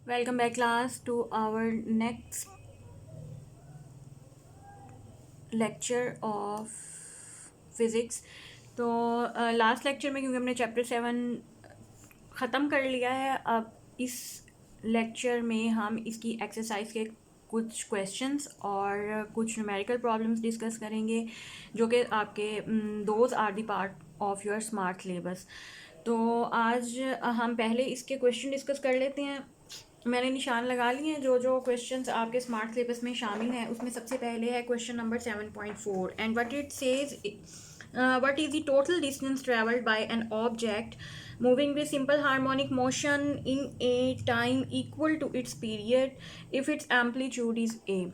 Welcome back class to our next lecture of physics. तो last lecture में क्योंकि हमने चैप्टर 7 ख़त्म कर लिया है, अब इस लेक्चर में हम इसकी एक्सरसाइज के कुछ क्वेश्चंस और कुछ न्यूमेरिकल प्रॉब्लम्स डिस्कस करेंगे जो कि आपके those are the part of your smart syllabus. तो आज हम पहले इसके क्वेश्चन डिस्कस कर लेते हैं। मैंने निशान लगा लिए हैं जो जो क्वेश्चंस आपके स्मार्ट सिलेबस में शामिल हैं। उसमें सबसे पहले है question number 7.4 and what it says what is the total distance traveled by an object moving with simple harmonic motion in a time equal to its period if its amplitude is a।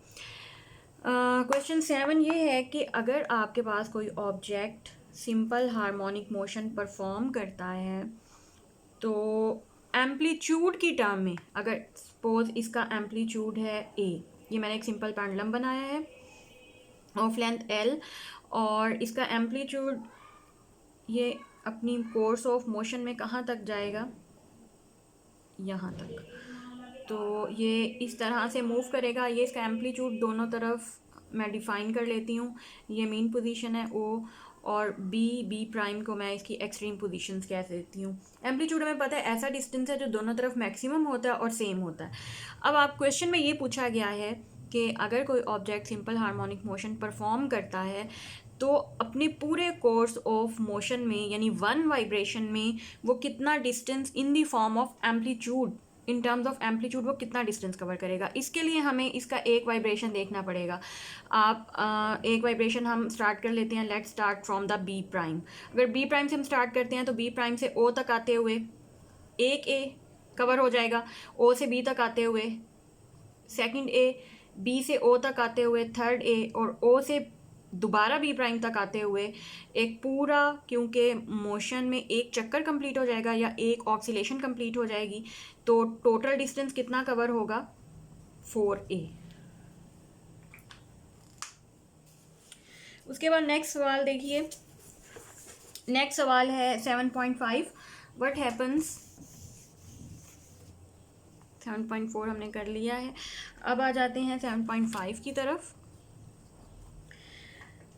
Question 7 ये है कि अगर आपके पास कोई object simple harmonic motion perform करता है तो amplitude की टर्म में, अगर सपोज इसका एम्पलीट्यूड है ए, ये मैंने एक सिंपल पेंडुलम बनाया है ऑफ लेंथ एल और इसका एम्पलीट्यूड ये अपनी कोर्स ऑफ मोशन में कहाँ तक जाएगा, यहाँ तक। तो ये इस तरह से मूव करेगा। ये इसका एम्पलीट्यूड दोनों तरफ मैं डिफ़ाइन कर लेती हूँ। ये मेन पोजीशन है ओ और बी प्राइम को मैं इसकी एक्सट्रीम पोजीशंस कह देती हूँ। एम्पलीट्यूड हमें पता है ऐसा डिस्टेंस है जो दोनों तरफ मैक्सिमम होता है और सेम होता है। अब आप क्वेश्चन में ये पूछा गया है कि अगर कोई object simple harmonic motion perform करता है तो अपने पूरे कोर्स ऑफ मोशन में यानी वन वाइब्रेशन में वो कितना distance in the form of amplitude, in terms of amplitude वो कितना डिस्टेंस कवर करेगा। इसके लिए हमें इसका एक वाइब्रेशन देखना पड़ेगा। आप एक वाइब्रेशन हम स्टार्ट कर लेते हैं। Let's start from the B prime. अगर बी प्राइम से हम स्टार्ट करते हैं तो बी प्राइम से ओ तक आते हुए एक ए कवर हो जाएगा, ओ से बी तक आते हुए सेकंड ए, बी से ओ तक आते हुए थर्ड ए और ओ से दोबारा बी प्राइम तक आते हुए एक पूरा, क्योंकि मोशन में एक चक्कर कंप्लीट हो जाएगा या एक ऑक्सीलेशन कंप्लीट हो जाएगी, तो टोटल डिस्टेंस कितना कवर होगा 4a। उसके बाद नेक्स्ट सवाल देखिए। नेक्स्ट सवाल है 7.5 व्हाट हैपन्स। 7.4 हमने कर लिया है। अब आ जाते हैं 7.5 की तरफ।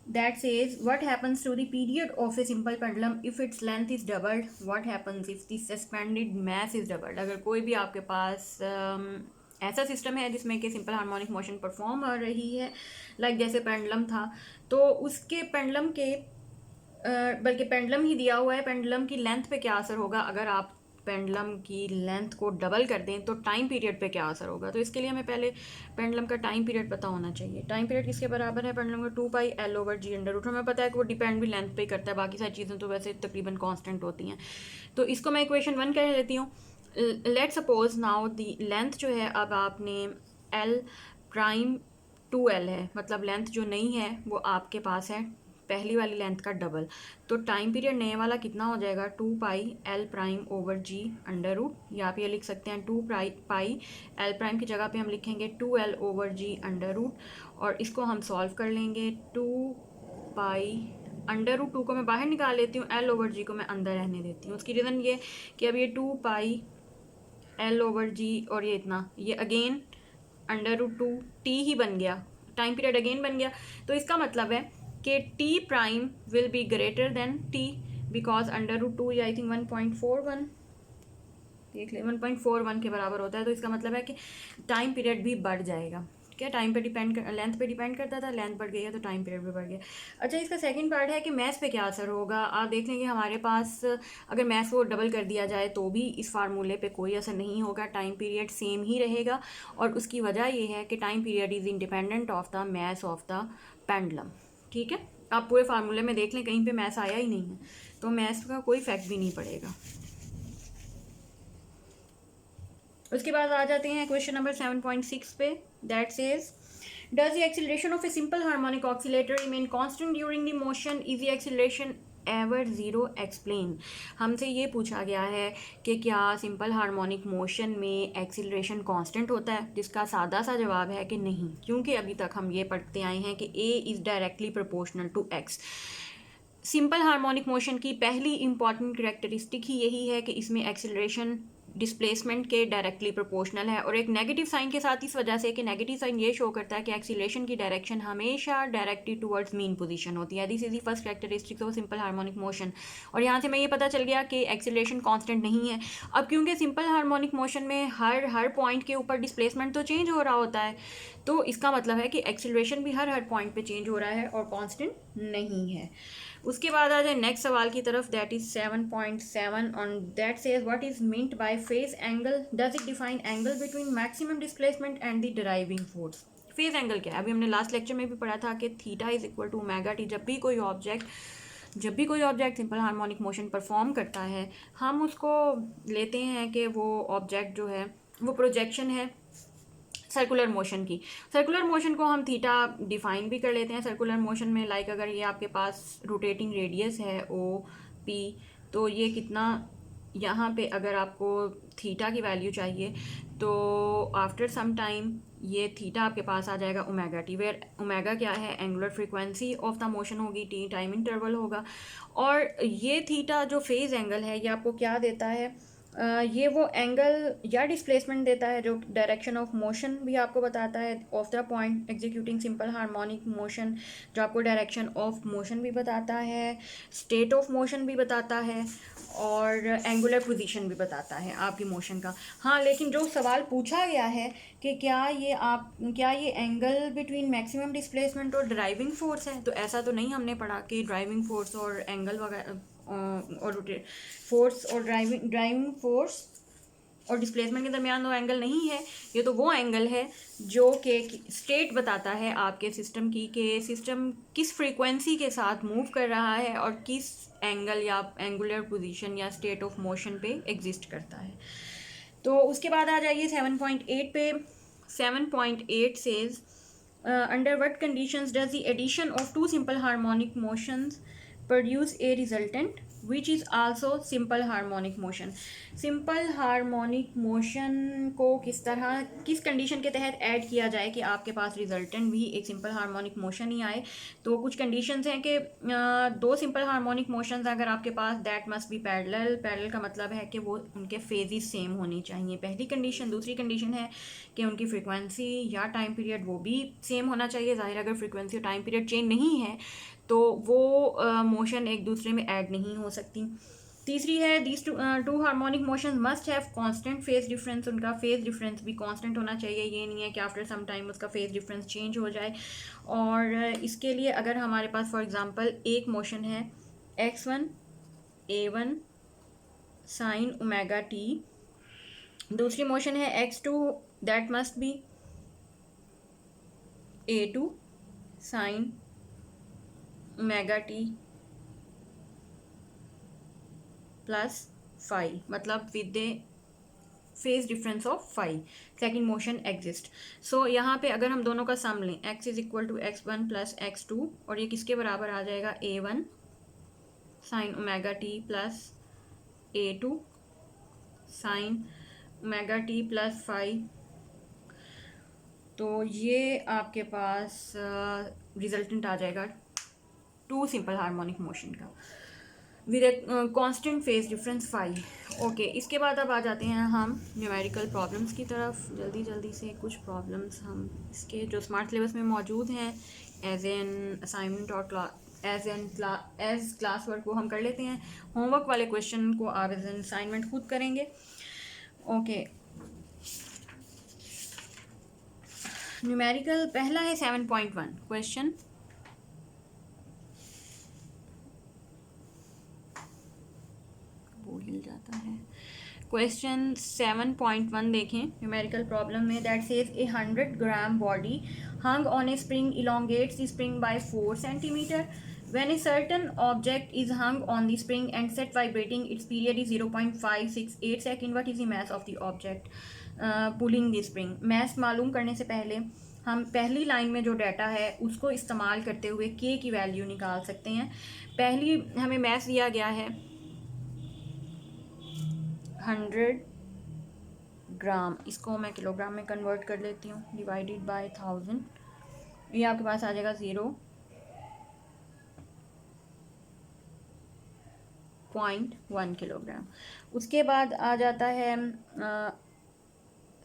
That says what happens to the period of a simple pendulum if its length is doubled? What happens if the suspended mass is doubled? अगर कोई भी आपके पास ऐसा सिस्टम है जिसमें कि सिंपल हार्मोनिक मोशन परफॉर्म हो रही है, लाइक जैसे पेंडुलम था, तो उसके पेंडुलम के बल्कि पेंडुलम ही दिया हुआ है, पेंडुलम की लेंथ पे क्या असर होगा अगर आप पेंडुलम की लेंथ को डबल कर दें तो टाइम पीरियड पे क्या असर होगा। तो इसके लिए हमें पहले पेंडुलम का टाइम पीरियड पता होना चाहिए। टाइम पीरियड किसके बराबर है पेंडुलम का 2πL/g अंडर रूट। हमें पता है कि वो डिपेंड भी लेंथ पे करता है, बाकी सारी चीज़ें तो वैसे तकरीबन कांस्टेंट होती हैं। तो इसको मैं इक्वेशन 1 कह लेती हूँ। Let suppose now the length जो है, अब आपने एल प्राइम 2L है, मतलब लेंथ जो नहीं है वो आपके पास है पहली वाली लेंथ का डबल। तो टाइम पीरियड नए वाला कितना हो जाएगा 2πL/g अंडर रूट, या आप ये लिख सकते हैं 2πL की जगह पे हम लिखेंगे 2L/g अंडर रूट और इसको हम सॉल्व कर लेंगे। 2π अंडर रूट 2 को मैं बाहर निकाल लेती हूँ, L/g को मैं अंदर रहने देती हूँ। उसकी रीज़न ये कि अब ये 2πL/g और ये इतना, ये अगेन अंडर रूट 2t ही बन गया, टाइम पीरियड अगेन बन गया। तो इसका मतलब है कि t prime will be greater than t because under root 2 I think 1.41, देख ले 1.41 के बराबर होता है। तो इसका मतलब है कि टाइम पीरियड भी बढ़ जाएगा। क्या टाइम पे डिपेंड कर, लेंथ पे डिपेंड करता था, लेंथ बढ़ गई है तो टाइम पीरियड भी बढ़ गया। अच्छा, इसका सेकंड पार्ट है कि मैथ पे क्या असर होगा। आप देख लेंगे हमारे पास अगर मैथ को डबल कर दिया जाए तो भी इस फार्मूले पे कोई असर नहीं होगा, टाइम पीरियड सेम ही रहेगा। और उसकी वजह यह है कि time period is independent of the math of the pendulum. ठीक है, आप पूरे फार्मूले में देख लें कहीं पे मैथ आया ही नहीं है, तो मैथ का कोई इफेक्ट भी नहीं पड़ेगा। उसके बाद आ जाते हैं क्वेश्चन नंबर 7.6 पे। That says does the acceleration of a simple harmonic oscillator remain constant during the motion, is the acceleration ever zero, explain. हमसे ये पूछा गया है कि क्या सिंपल हार्मोनिक मोशन में एक्सीलरेशन कांस्टेंट होता है, जिसका सादा सा जवाब है कि नहीं, क्योंकि अभी तक हम ये पढ़ते आए हैं कि A is directly proportional to X. Simple harmonic motion की पहली इंपॉर्टेंट करेक्टरिस्टिक ही यही है कि इसमें एक्सीलरेशन डिस्प्लेसमेंट के डायरेक्टली प्रोपोर्शनल है, और एक नेगेटिव साइन के साथ इस वजह से कि नेगेटिव साइन ये शो करता है कि एक्सीलरेशन की डायरेक्शन हमेशा डायरेक्टली टुवर्ड्स मीन पोजीशन होती है। This is the first characteristics of simple harmonic motion. और यहाँ से मैं ये पता चल गया कि एक्सीलरेशन कांस्टेंट नहीं है। अब क्योंकि सिंपल हार्मोनिक मोशन में हर पॉइंट के ऊपर डिस्प्लेसमेंट तो चेंज हो रहा होता है, तो इसका मतलब है कि एक्सीलरेशन भी हर पॉइंट पे चेंज हो रहा है और कांस्टेंट नहीं है। उसके बाद आ जाए नेक्स्ट सवाल की तरफ, that is 7.7 on that says what is meant by phase angle, does it define angle between maximum displacement and the driving force. Phase angle क्या है? अभी हमने लास्ट लेक्चर में भी पढ़ा था कि theta is equal to omega T. जब भी कोई object simple harmonic motion perform करता है, हम उसको लेते हैं कि वो ऑब्जेक्ट जो है वो प्रोजेक्शन है सर्कुलर मोशन की। सर्कुलर मोशन को हम थीटा डिफाइन भी कर लेते हैं सर्कुलर मोशन में। लाइक अगर ये आपके पास रोटेटिंग रेडियस है ओ पी, तो ये कितना, यहाँ पे अगर आपको थीटा की वैल्यू चाहिए तो आफ्टर सम टाइम ये थीटा आपके पास आ जाएगा ओमेगा टी, वेयर ओमेगा क्या है? Angular frequency of the motion होगी, टी टाइम इंटरवल होगा। और ये थीटा जो फेज एंगल है ये आपको क्या देता है? ये वो एंगल या डिस्प्लेसमेंट देता है जो डायरेक्शन ऑफ मोशन भी आपको बताता है of the point executing simple harmonic motion, जो आपको डायरेक्शन ऑफ मोशन भी बताता है, स्टेट ऑफ मोशन भी बताता है, और एंगुलर पोजीशन भी बताता है आपकी मोशन का। हाँ, लेकिन जो सवाल पूछा गया है कि क्या ये एंगल बिटवीन मैक्सिमम डिस्प्लेसमेंट और ड्राइविंग फोर्स है, तो ऐसा तो नहीं हमने पढ़ा कि ड्राइविंग फोर्स और एंगल वगैरह और फोर्स और ड्राइविंग फोर्स और डिस्प्लेसमेंट के दरमियान वो एंगल नहीं है। ये तो वो एंगल है जो कि स्टेट बताता है आपके सिस्टम की, कि सिस्टम किस फ्रीक्वेंसी के साथ मूव कर रहा है और किस एंगल या एंगुलर पोजीशन या स्टेट ऑफ मोशन पे एग्जिस्ट करता है। तो उसके बाद आ जाइए 7.8 पे। 7.8 says under what conditions does the addition of two simple harmonic motions produce a resultant which is also simple harmonic motion. Simple harmonic motion को किस कंडीशन के तहत ऐड किया जाए कि आपके पास रिजल्टेंट भी एक सिंपल हार्मोनिक मोशन ही आए। तो कुछ कंडीशंस हैं कि दो सिंपल हार्मोनिक मोशंस अगर आपके पास, दैट मस्ट बी पैरेलल का मतलब है कि वो उनके फेजेस सेम होनी चाहिए, पहली कंडीशन। दूसरी कंडीशन है कि उनकी फ्रीक्वेंसी या टाइम पीरियड वो भी सेम होना चाहिए। जाहिर अगर फ्रीक्वेंसी और टाइम पीरियड चेंज नहीं है तो वो मोशन एक दूसरे में ऐड नहीं हो सकती। तीसरी है these two harmonic motion must have constant phase difference, उनका फेज डिफरेंस भी कांस्टेंट होना चाहिए। ये नहीं है कि आफ्टर सम टाइम उसका फेज डिफरेंस चेंज हो जाए। और इसके लिए अगर हमारे पास फॉर एग्जांपल एक मोशन है x1 a1 sine omega t, दूसरी मोशन है x2 that must be a2 sine omega t plus phi, मतलब with a phase difference of phi second motion exist. So यहाँ पे अगर हम दोनों का सम लें, x is equal to x1 plus x2, और ये किसके बराबर आ जाएगा? a1 sine omega t plus a2 sine omega t plus phi. तो ये आपके पास रिजल्टेंट आ जाएगा टू सिंपल हार्मोनिक मोशन का with a constant phase difference phi. Okay, इसके बाद अब आ जाते हैं हम न्यूमेरिकल प्रॉब्लम्स की तरफ। जल्दी से कुछ प्रॉब्लम्स हम इसके जो स्मार्ट सिलेबस में मौजूद हैं एज एन असाइनमेंट और एज क्लास वर्क वो हम कर लेते हैं। होमवर्क वाले क्वेश्चन को आप एज एन असाइनमेंट खुद करेंगे। ओके, न्यूमेरिकल पहला है 7.1 क्वेश्चन। हिल जाता है। क्वेश्चन 7.1 देखें न्यूमेरिकल प्रॉब्लम में, that says A 100 gram body hung on a spring elongates the spring by 4 centimeter. When a certain object is hung on the spring and set vibrating, its period is 0.568 second. What is the mass of the object pulling the spring? mass मालूम करने से पहले हम पहली line में जो data है उसको इस्तेमाल करते हुए k की वैल्यू निकाल सकते हैं। पहली हमें mass दिया गया है 100 ग्राम, इसको मैं किलोग्राम में कन्वर्ट कर लेती हूँ, डिवाइडेड बाय 1000, ये आपके पास आ जाएगा 0.1 किलोग्राम। उसके बाद आ जाता है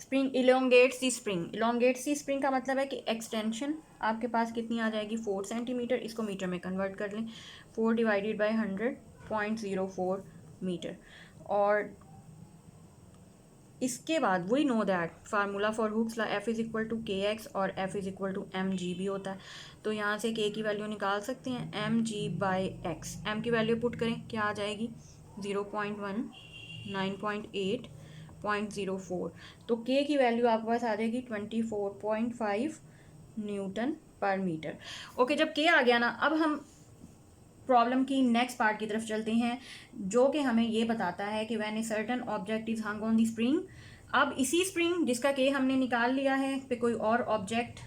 स्प्रिंग इलोंगेट्स दी स्प्रिंग। इलोंगेट्स दी स्प्रिंग का मतलब है कि एक्सटेंशन आपके पास कितनी आ जाएगी 4 सेंटीमीटर। इसको मीटर में कन्वर्ट कर लें, 4 डिवाइडेड बाई 100 0.04 मीटर। और इसके बाद we know that formula for Hooke's law F is equal to K X और F is equal to M G भी होता है। तो यहाँ से के की वैल्यू निकाल सकते हैं M G by X. M की वैल्यू पुट करें, क्या आ जाएगी 0.1, 9.8, 0.04। तो के की वैल्यू आपके पास आ जाएगी 24.5 न्यूटन पर मीटर। ओके, जब के आ गया ना, अब हम प्रॉब्लम की नेक्स्ट पार्ट की तरफ चलते हैं, जो कि हमें ये बताता है कि when a certain object is hung on the spring. अब इसी स्प्रिंग जिसका के हमने निकाल लिया है पे कोई और ऑब्जेक्ट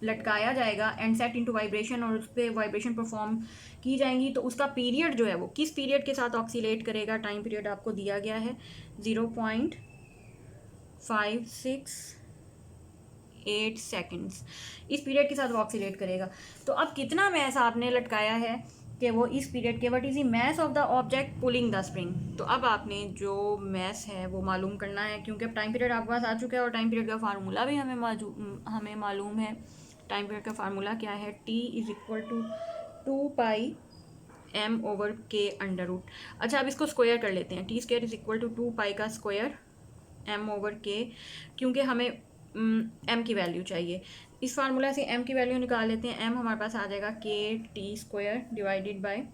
लटकाया जाएगा एंड सेट इनटू वाइब्रेशन, और उस पर वाइब्रेशन परफॉर्म की जाएंगी, तो उसका पीरियड जो है वो किस पीरियड के साथ ऑक्सीलेट करेगा। टाइम पीरियड आपको दिया गया है 0.568 सेकेंड्स। इस पीरियड के साथ वो ऑक्सीलेट करेगा। तो अब कितना मैस आपने लटकाया है कि वो इस पीरियड के, what is the mass of the object pulling the spring. तो अब आपने जो मैस है वो मालूम करना है, क्योंकि अब टाइम पीरियड आपके पास आ चुका है और टाइम पीरियड का फार्मूला भी हमें मालूम है। टाइम पीरियड का फार्मूला क्या है, T is equal to 2 m over K under root. अच्छा, अब इसको स्क्वायर कर लेते हैं। T square is equal to 2 का स्क्वायर m ओवर के, क्योंकि हमें m की वैल्यू चाहिए। इस फार्मूला से m की वैल्यू निकाल लेते हैं। m हमारे पास आ जाएगा के T square divided by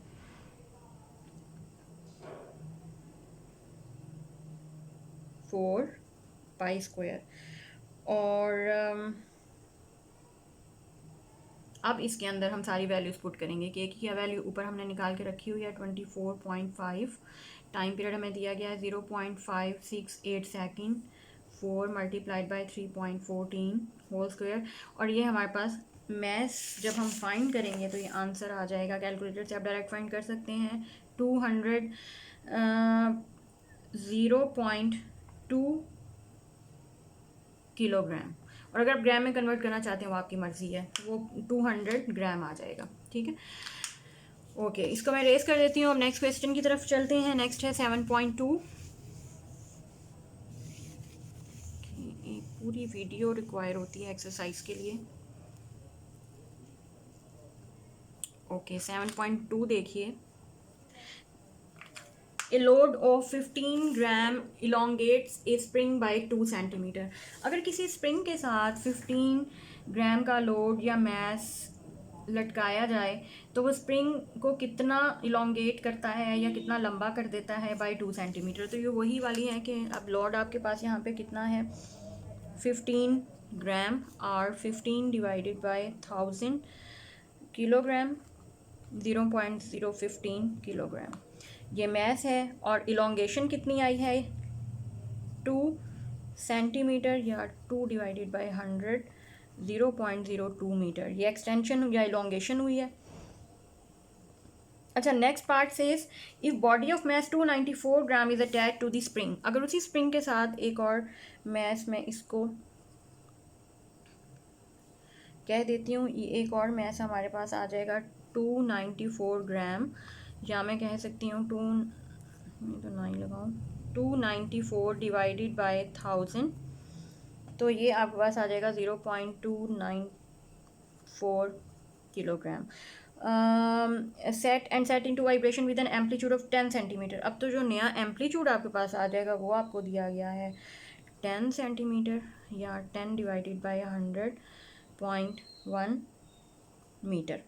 4 square. और अब इसके अंदर हम सारी वैल्यूज पुट करेंगे। के की क्या वैल्यू ऊपर हमने निकाल के रखी हुई है 24.5। टाइम पीरियड हमें दिया गया है 0.568 second, 4 multiplied by 3.14 whole square. और ये हमारे पास मैस जब हम फाइंड करेंगे तो ये आंसर आ जाएगा, कैलकुलेटर से आप डायरेक्ट फाइंड कर सकते हैं, 0.2 किलोग्राम। और अगर आप ग्राम में कन्वर्ट करना चाहते हैं वो आपकी मर्ज़ी है, वो 200 ग्राम आ जाएगा। ठीक है, ओके, इसको मैं रेस कर देती हूँ। अब नेक्स्ट क्वेश्चन की तरफ चलते हैं। नेक्स्ट है 7.2। एक पूरी वीडियो रिक्वायर होती है एक्सरसाइज के लिए। ओके, 7.2 देखिए। A load of 15 gram elongates a spring by 2 centimetre. अगर किसी स्प्रिंग के साथ 15 ग्राम का लोड या मैस लटकाया जाए तो वो स्प्रिंग को कितना इलोंगेट करता है या कितना लंबा कर देता है बाई 2 सेंटीमीटर। तो ये वही वाली है कि अब लोड आपके पास यहाँ पे कितना है 15 ग्राम और 15 डिवाइडेड बाई 1000 किलोग्राम, 0.015 किलोग्राम ये मैस है। और इलोंगेशन कितनी आई है 2 सेंटीमीटर या 2 डिवाइडेड बाई 100, 0.02 मीटर ये एक्सटेंशन या इलोंगेशन हुई है। अच्छा, next part says if body of mass 294 gram is attach to the spring. अगर उसी स्प्रिंग के साथ एक और मैस में इसको कह देती हूँ, ये एक और मैस हमारे पास आ जाएगा 294 ग्राम, या मैं कह सकती हूँ 9 लगाऊँ 294 डिवाइडेड बाय 1000, तो ये आपके पास आ जाएगा 0.294 kilogram. Set into vibration with an amplitude of 10 centimetre. अब तो जो नया एम्पलीट्यूड आपके पास आ जाएगा वो आपको दिया गया है 10 सेंटीमीटर या 10 डिवाइडेड बाय 100.1 मीटर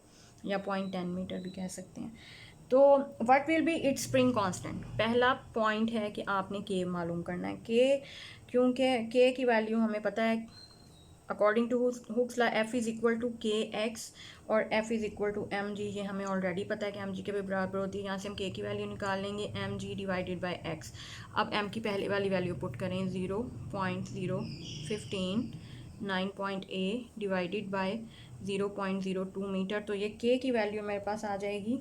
या 0.10 मीटर भी कह सकते हैं। तो what will be it's spring constant. पहला पॉइंट है कि आपने के मालूम करना है, के, क्योंकि के की वैल्यू हमें पता है according to Hooke's law F is equal to K X और F is equal to M G. ये हमें ऑलरेडी पता है कि एम जी के भी बराबर होती है। यहाँ से हम के की वैल्यू निकाल लेंगे M G divided by X. अब एम की पहले वाली वैल्यू पुट करें 0.015 9.8 डिवाइडेड बाई 0.02 मीटर, तो ये के की वैल्यू मेरे पास आ जाएगी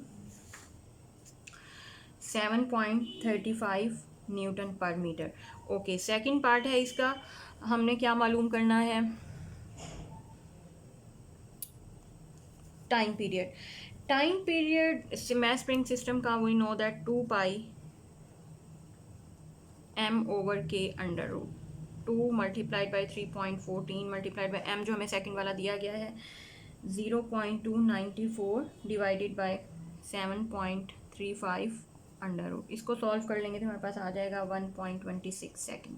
7.35 Newton per metre. Okay, second part है इसका, हमने क्या मालूम करना है time period. Time period mass spring system का we know that 2 pi m over k under root 2 multiplied by 3.14 multiplied by m जो हमें सेकंड वाला दिया गया है 0.294 डिवाइडेड बाई 7.35 अंडर रूट। इसको सॉल्व कर लेंगे तो हमारे पास आ जाएगा 1.26 सेकेंड।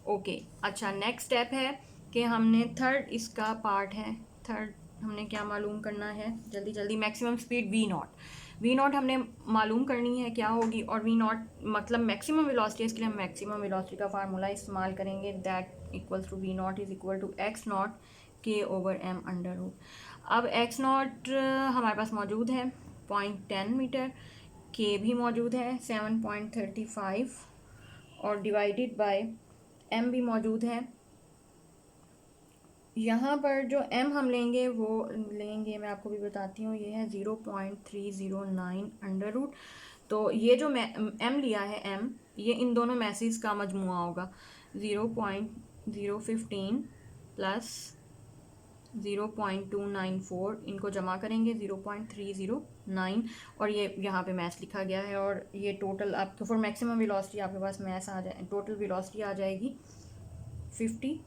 ओके, अच्छा नेक्स्ट स्टेप है कि हमने थर्ड इसका पार्ट है, थर्ड हमने क्या मालूम करना है, जल्दी जल्दी मैक्सिमम स्पीड वी नॉट हमने मालूम करनी है क्या होगी, और वी नॉट मतलब मैक्सिमम वेलोसिटी, इसके लिए हम मैक्सिमम वेलोसिटी का फार्मूला इस्तेमाल करेंगे, that equals to V naught is equal to X naught K over M under root. अब एक्स नॉट हमारे पास मौजूद है 0.10 मीटर, के भी मौजूद है 7.35 और डिवाइडेड बाय एम भी मौजूद है। यहाँ पर जो m हम लेंगे वो लेंगे, मैं आपको भी बताती हूँ, ये है 0.309 अंडर रूट। तो ये जो m लिया है m, ये इन दोनों मैसेज का मजमुआ होगा 0.015 प्लस 0.294, इनको जमा करेंगे 0.309 और ये यहाँ पे मैथ लिखा गया है, और ये टोटल आपको फॉर मैक्सिमम वेलोसिटी आपके पास मैथ आ जाए, टोटल वेलोसिटी आ जाएगी 50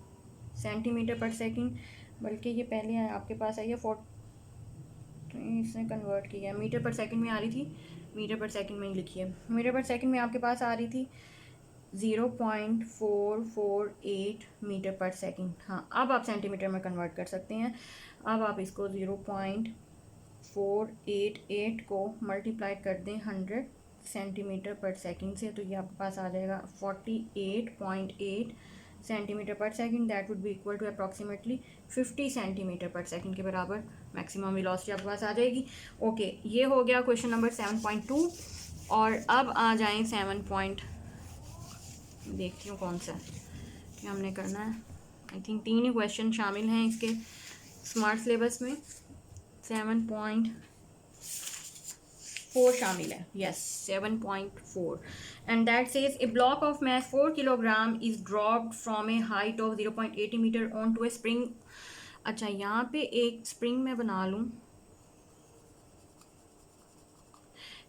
सेंटीमीटर पर सेकंड, बल्कि ये पहले आपके पास आई है 4, इसने कन्वर्ट किया है, मीटर पर सेकंड में आ रही थी, मीटर पर सेकंड में ही लिखी है, मीटर पर सेकंड में आपके पास आ रही थी 0.448 मीटर पर सेकंड। हाँ, अब आप सेंटीमीटर में कन्वर्ट कर सकते हैं। अब आप इसको 0.488 को मल्टीप्लाई कर दें 100 सेंटीमीटर पर सेकंड से, तो ये आपके पास आ जाएगा 48.8 centimetre per second, that would be equal to approximately 50 centimetre per second के बराबर मैक्सिमम वेलोसिटी आपके पास आ जाएगी। ओके, ये हो गया क्वेश्चन नंबर 7.2। और अब आ जाएं 7. देखती हूँ कौन सा क्या हमने करना है। आई थिंक 3 ही क्वेश्चन शामिल हैं इसके स्मार्ट सिलेबस में, 7.4 शामिल है, yes 7.4, and that says a block of mass 4 kilogram is dropped from a height of 0.80 metre on to a spring. अच्छा, यहाँ पे एक स्प्रिंग मैं बना लूँ,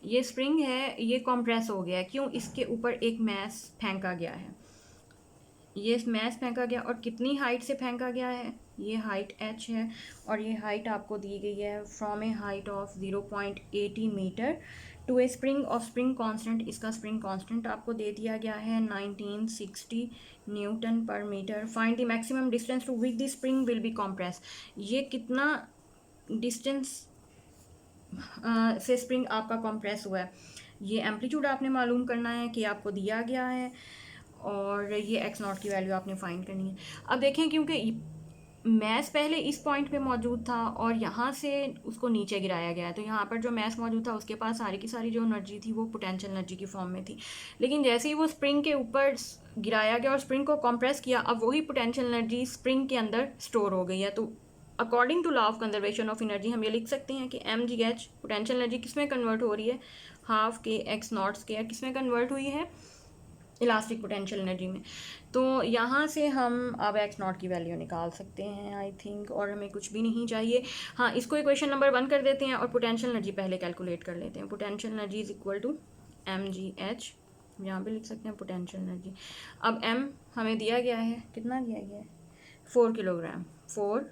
ये स्प्रिंग है, ये कॉम्प्रेस हो गया है, क्यों? इसके ऊपर एक मैस फेंका गया है, ये मैस फेंका गया, और कितनी हाइट से फेंका गया है, ये हाइट h है, और ये हाइट आपको दी गई है from a height of 0.80 metre to a spring of spring constant. इसका स्प्रिंग कांस्टेंट आपको दे दिया गया है 1960 newton per metre. Find the maximum distance to which the spring will be compress. ये कितना डिस्टेंस से स्प्रिंग आपका कॉम्प्रेस हुआ है, ये एम्पलीट्यूड आपने मालूम करना है कि आपको दिया गया है, और ये एक्स नॉट की वैल्यू आपने फाइंड करनी है। अब देखें, क्योंकि मैस पहले इस पॉइंट पे मौजूद था और यहाँ से उसको नीचे गिराया गया है, तो यहाँ पर जो मैस मौजूद था उसके पास सारी की सारी जो एनर्जी थी वो पोटेंशियल एनर्जी की फॉर्म में थी, लेकिन जैसे ही वो स्प्रिंग के ऊपर गिराया गया और स्प्रिंग को कॉम्प्रेस किया, अब वही पोटेंशियल एनर्जी स्प्रिंग के अंदर स्टोर हो गई है। तो according to law of conservation of energy हम ये लिख सकते हैं कि mgh पोटेंशियल एनर्जी किस में कन्वर्ट हो रही है, half K X naught square किस में कन्वर्ट हुई है, इलास्टिक पोटेंशियल एनर्जी में। तो यहाँ से हम अब एक्स नॉट की वैल्यू निकाल सकते हैं आई थिंक, और हमें कुछ भी नहीं चाहिए। हाँ, इसको इक्वेशन नंबर 1 कर देते हैं और पोटेंशियल एनर्जी पहले कैलकुलेट कर लेते हैं। Potential energy is equal to mgh, यहाँ पे लिख सकते हैं पोटेंशियल एनर्जी। अब m हमें दिया गया है, कितना दिया गया है 4 किलोग्राम, 4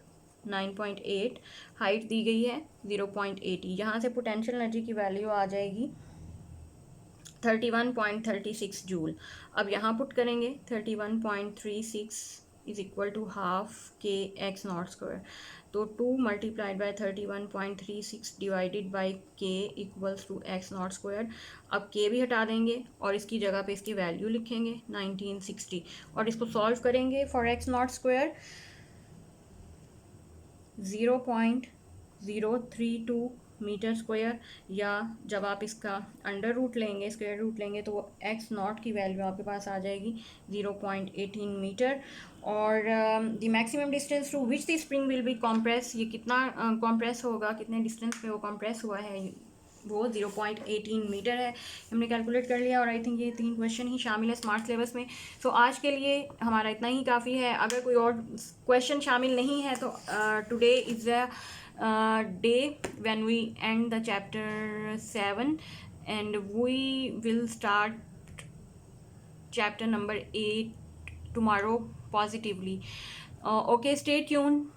9.8, हाइट दी गई है 0.80, यहाँ से पोटेंशियल एनर्जी की वैल्यू आ जाएगी 31.36 जूल। अब यहाँ पुट करेंगे 31.36 is equal to half K X naught square, तो 2 multiplied by 31.36 divided by K equals to X naught square. अब के भी हटा देंगे और इसकी जगह पे इसकी वैल्यू लिखेंगे 1960, और इसको सॉल्व करेंगे for X naught square 0.032 metre square, या जब आप इसका अंडर रूट लेंगे, स्क्वायर रूट लेंगे, तो वो एक्स नॉट की वैल्यू आपके पास आ जाएगी 0.18 मीटर। और the maximum distance to which the spring will be compress, ये कितना कॉम्प्रेस होगा, कितने डिस्टेंस पे वो कॉम्प्रेस हुआ है, वो 0.18 मीटर है, हमने कैलकुलेट कर लिया। और आई थिंक ये 3 क्वेश्चन ही शामिल है स्मार्ट सिलेबस में। सो आज के लिए हमारा इतना ही काफ़ी है। अगर कोई और क्वेश्चन शामिल नहीं है तो today is a day when we end the chapter 7, and we will start chapter number 8 tomorrow positively. Okay, stay tuned.